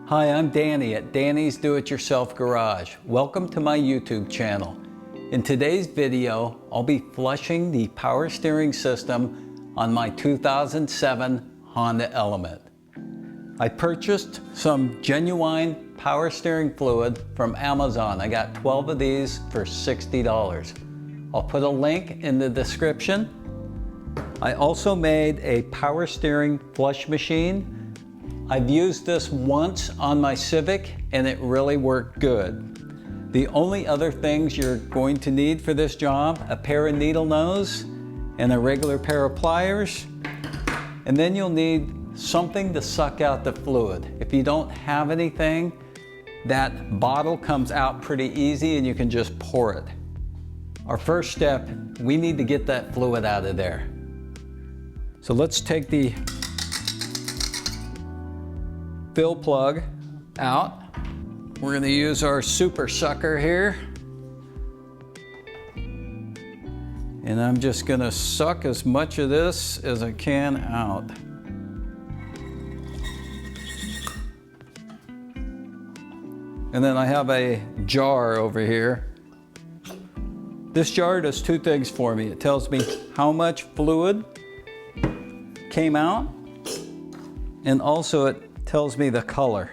Hi, I'm Danny at Danny's Do-It-Yourself Garage. Welcome to my YouTube channel. In today's video, I'll be flushing the power steering system on my 2007 Honda Element. I purchased some genuine power steering fluid from Amazon. I got 12 of these for $60. I'll put a link in the description. I also made a power steering flush machine. I've used this once on my Civic and it really worked good. The only other things you're going to need for this job, a pair of needle nose and a regular pair of pliers, and then you'll need something to suck out the fluid. If you don't have anything, that bottle comes out pretty easy and you can just pour it. Our first step, we need to get that fluid out of there. So let's take the fill plug out. We're going to use our super sucker here. And I'm just going to suck as much of this as I can out. And then I have a jar over here. This jar does two things for me. It tells me how much fluid came out, and also it tells me the color.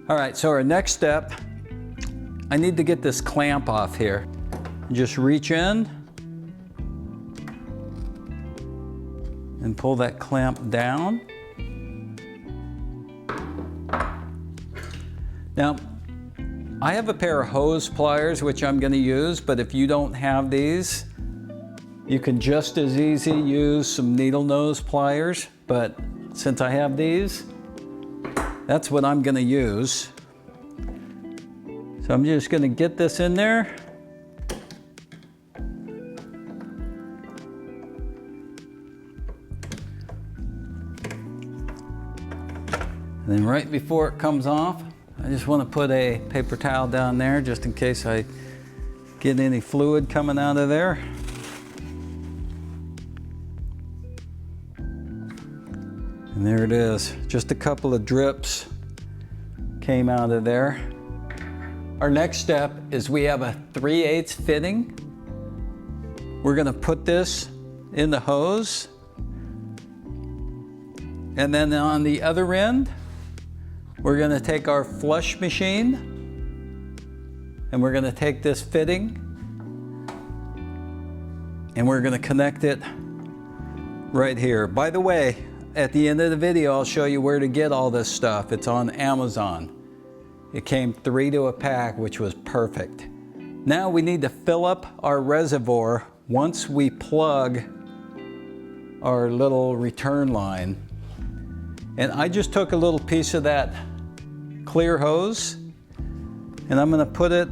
All right, so our next step, I need to get this clamp off here. Just reach in and pull that clamp down. Now, I have a pair of hose pliers which I'm going to use, but if you don't have these, you can just as easy use some needle nose pliers. But since I have these, that's what I'm going to use. So I'm just going to get this in there. And then right before it comes off, I just want to put a paper towel down there just in case I get any fluid coming out of there. And there it is, just a couple of drips came out of there. Our next step is we have a 3/8 fitting. We're gonna put this in the hose. And then on the other end, we're gonna take our flush machine and we're gonna take this fitting and we're gonna connect it right here. By the way, at the end of the video, I'll show you where to get all this stuff. It's on Amazon. It came 3 to a pack, which was perfect. Now we need to fill up our reservoir once we plug our little return line. And I just took a little piece of that clear hose and I'm gonna put it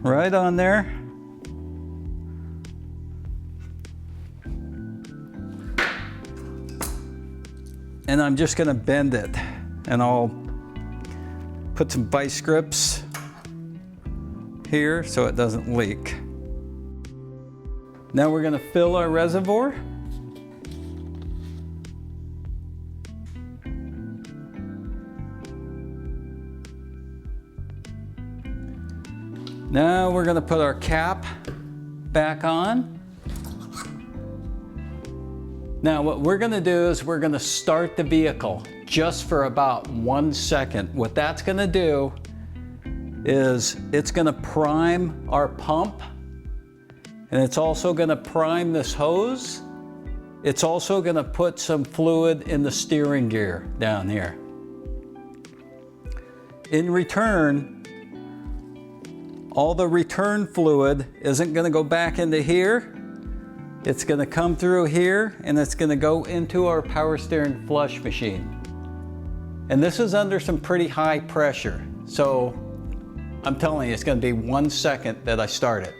right on there. And I'm just gonna bend it and I'll put some vice grips here so it doesn't leak. Now we're gonna fill our reservoir. Now we're gonna put our cap back on. Now what we're gonna do is we're gonna start the vehicle just for about 1 second. What that's gonna do is it's gonna prime our pump and it's also gonna prime this hose. It's also gonna put some fluid in the steering gear down here. In return, all the return fluid isn't gonna go back into here. It's going to come through here and it's going to go into our power steering flush machine. And this is under some pretty high pressure. So I'm telling you, it's going to be 1 second that I start it.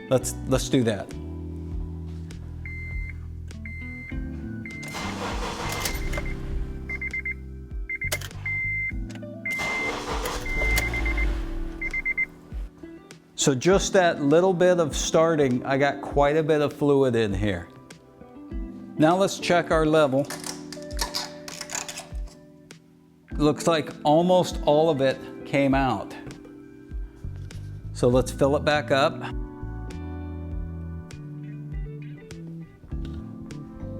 Let's do that. So just that little bit of starting, I got quite a bit of fluid in here. Now let's check our level. Looks like almost all of it came out. So let's fill it back up.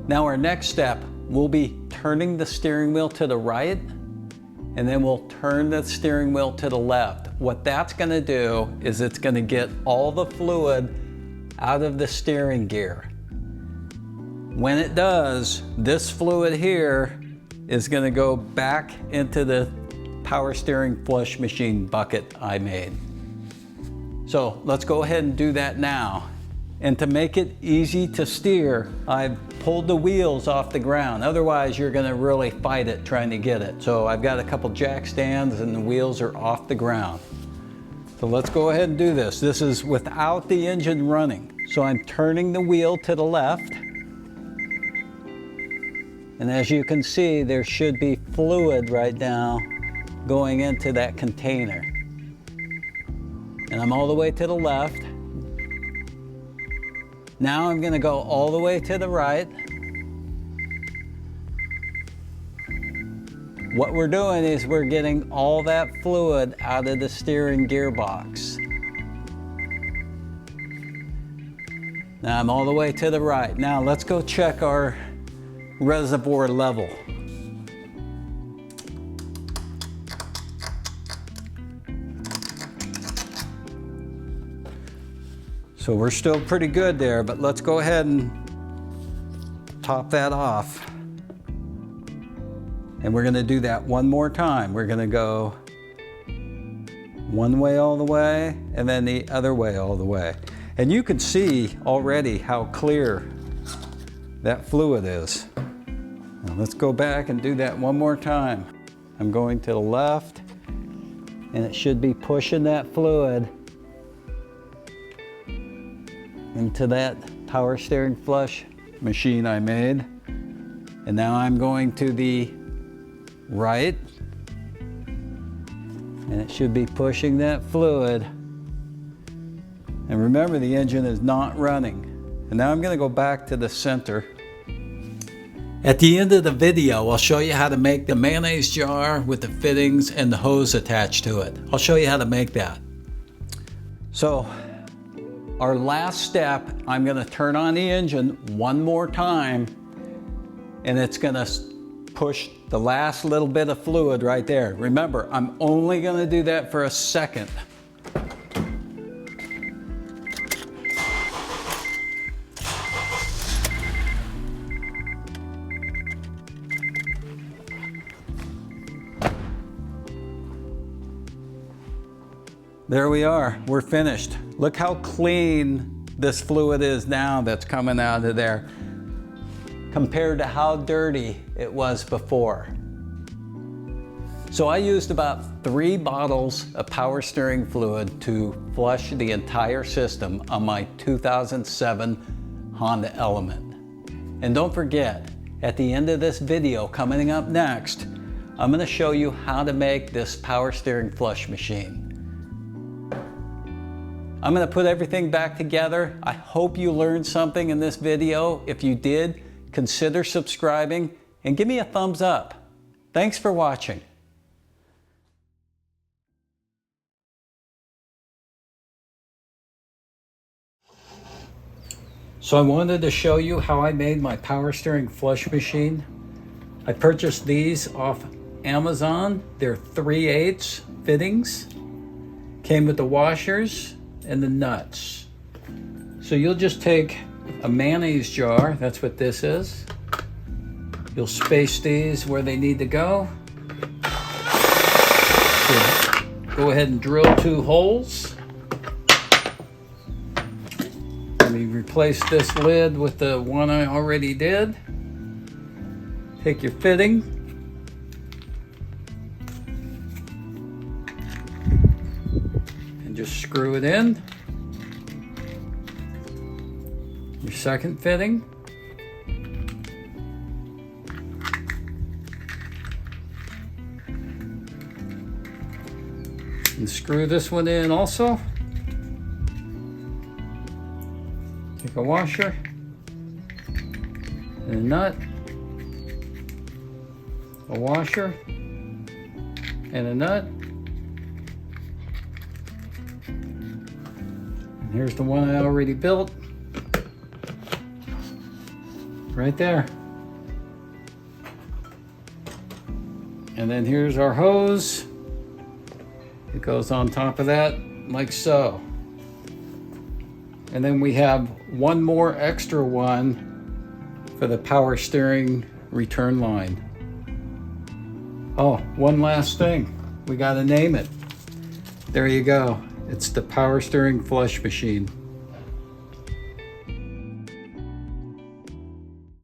Now our next step, we'll be turning the steering wheel to the right, and then we'll turn the steering wheel to the left. What that's gonna do is it's gonna get all the fluid out of the steering gear. When it does, this fluid here is gonna go back into the power steering flush machine bucket I made. So let's go ahead and do that now. And to make it easy to steer, I've pulled the wheels off the ground. Otherwise, you're gonna really fight it trying to get it. So I've got a couple jack stands and the wheels are off the ground. So let's go ahead and do this. This is without the engine running. So I'm turning the wheel to the left. And as you can see, there should be fluid right now going into that container. And I'm all the way to the left. Now I'm gonna go all the way to the right. What we're doing is we're getting all that fluid out of the steering gearbox. Now I'm all the way to the right. Now let's go check our reservoir level. So we're still pretty good there, but let's go ahead and top that off. And we're gonna do that one more time. We're gonna go one way all the way, and then the other way all the way. And you can see already how clear that fluid is. Now let's go back and do that one more time. I'm going to the left, and it should be pushing that fluid into that power steering flush machine I made. And now I'm going to the right, and it should be pushing that fluid. And remember, the engine is not running. And now I'm going to go back to the center. At the end of the video, I'll show you how to make the mayonnaise jar with the fittings and the hose attached to it. I'll show you how to make that. So our last step, I'm going to turn on the engine one more time, and it's going to push the last little bit of fluid right there. Remember, I'm only going to do that for a second. There we are, we're finished. Look how clean this fluid is now that's coming out of there compared to how dirty it was before. So I used about 3 bottles of power steering fluid to flush the entire system on my 2007 Honda Element. And don't forget, at the end of this video coming up next, I'm going to show you how to make this power steering flush machine. I'm going to put everything back together. I hope you learned something in this video. If you did, consider subscribing and give me a thumbs up. Thanks for watching. So I wanted to show you how I made my power steering flush machine. I purchased these off Amazon. They're 3/8 fittings. Came with the washers and the nuts. So you'll just take a mayonnaise jar, that's what this is. You'll space these where they need to go. So go ahead and drill 2 holes. Let me replace this lid with the one I already did. Take your fitting. Just screw it in. Your second fitting. And screw this one in also. Take a washer. and a nut, a washer, and a nut. And here's the one I already built. Right there. And then here's our hose. It goes on top of that like so. And then we have one more extra one for the power steering return line. Oh, one last thing. We gotta name it. There you go. It's the power steering flush machine.